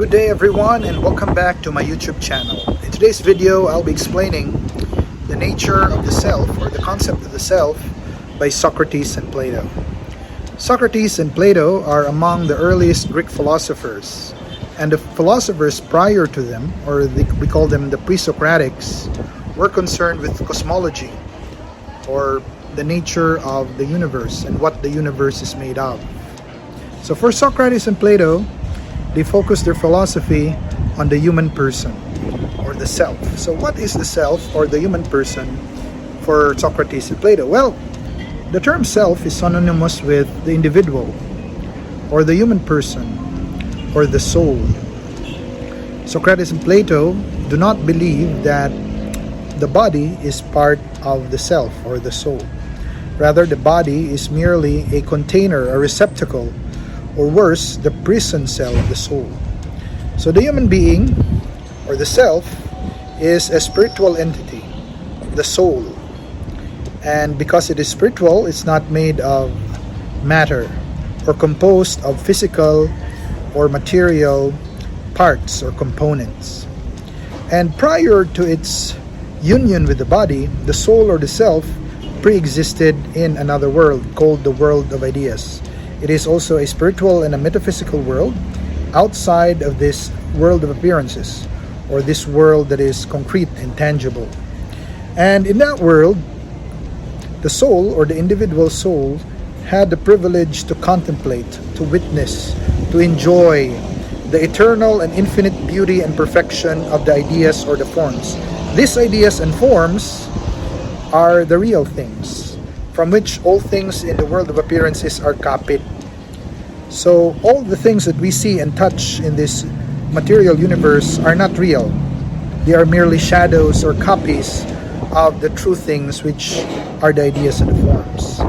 Good day everyone, and welcome back to my YouTube channel. In today's video, I'll be explaining the nature of the self, or the concept of the self, by Socrates and Plato. Socrates and Plato are among the earliest Greek philosophers, and the philosophers prior to them, we call them the pre-Socratics, were concerned with cosmology, or the nature of the universe and what the universe is made of. So for Socrates and Plato, they focus their philosophy on the human person, or the self. So what is the self, or the human person, for Socrates and Plato? Well, the term self is synonymous with the individual, or the human person, or the soul. Socrates and Plato do not believe that the body is part of the self, or the soul. Rather, the body is merely a container, a receptacle, or worse, the prison cell of the soul. So the human being, or the self, is a spiritual entity, the soul. And because it is spiritual, it's not made of matter, or composed of physical or material parts or components. And prior to its union with the body, the soul, or the self, pre-existed in another world called the world of ideas. It is also a spiritual and a metaphysical world outside of this world of appearances, or this world that is concrete and tangible. And in that world, the soul, or the individual soul, had the privilege to contemplate, to witness, to enjoy the eternal and infinite beauty and perfection of the ideas, or the forms. These ideas and forms are the real things, from which all things in the world of appearances are copied. So all the things that we see and touch in this material universe are not real. They are merely shadows or copies of the true things, which are the ideas and the forms.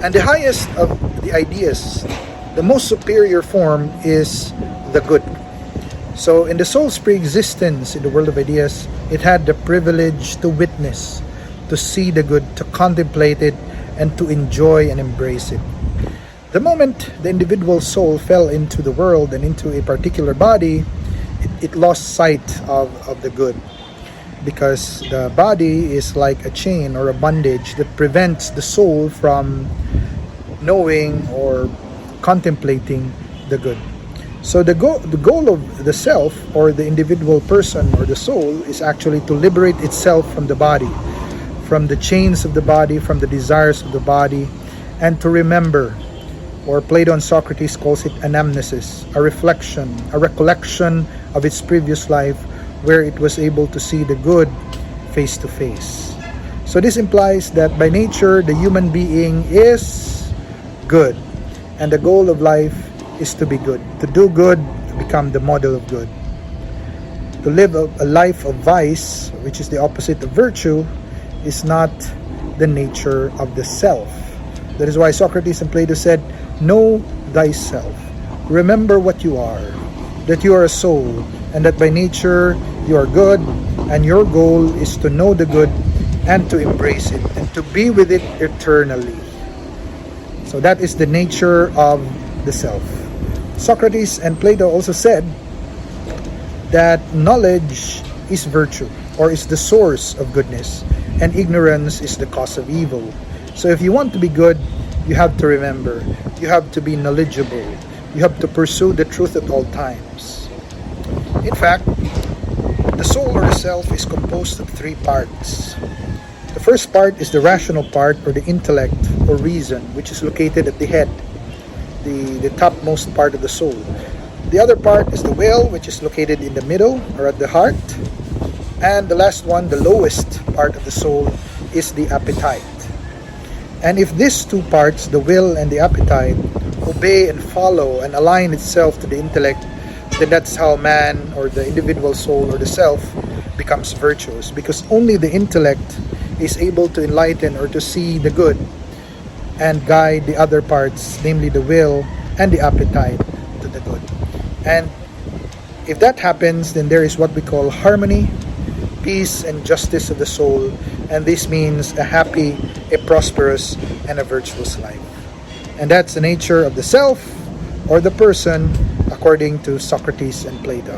And the highest of the ideas, the most superior form, is the good. So in the soul's pre-existence in the world of ideas, it had the privilege to witness, to see the good, to contemplate it, and to enjoy and embrace it. The moment the individual soul fell into the world and into a particular body, it lost sight of the good, because the body is like a chain or a bondage that prevents the soul from knowing or contemplating the good. So the goal of the self, or the individual person, or the soul, is actually to liberate itself from the body, from the chains of the body, from the desires of the body, and to remember, or Plato and Socrates calls it anamnesis, a reflection, a recollection of its previous life, where it was able to see the good face to face. So this implies that by nature, the human being is good, and the goal of life is to be good, to do good, to become the model of good. To live a life of vice, which is the opposite of virtue, is not the nature of the self. That is why Socrates and Plato said, "Know thyself. Remember what you are, that you are a soul, and that by nature you are good, and your goal is to know the good and to embrace it and to be with it eternally." So that is the nature of the self. Socrates and Plato also said that knowledge is virtue, or is the source of goodness, and ignorance is the cause of evil. So if you want to be good, you have to remember, you have to be knowledgeable, you have to pursue the truth at all times. In fact, the soul, or the self, is composed of three parts. The first part is the rational part, or the intellect, or reason, which is located at the head, the topmost part of the soul. The other part is the will, which is located in the middle, or at the heart. And the last one, the lowest part of the soul, is the appetite. And if these two parts, the will and the appetite, obey and follow and align itself to the intellect, then that's how man, or the individual soul, or the self, becomes virtuous. Because only the intellect is able to enlighten, or to see the good, and guide the other parts, namely the will and the appetite, to the good. And if that happens, then there is what we call harmony, peace, and justice of the soul, and this means a happy, a prosperous, and a virtuous life. And that's the nature of the self, or the person, according to Socrates and Plato.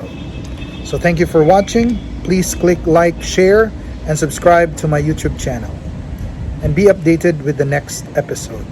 So thank you for watching. Please click like, share, and subscribe to my YouTube channel. And be updated with the next episode.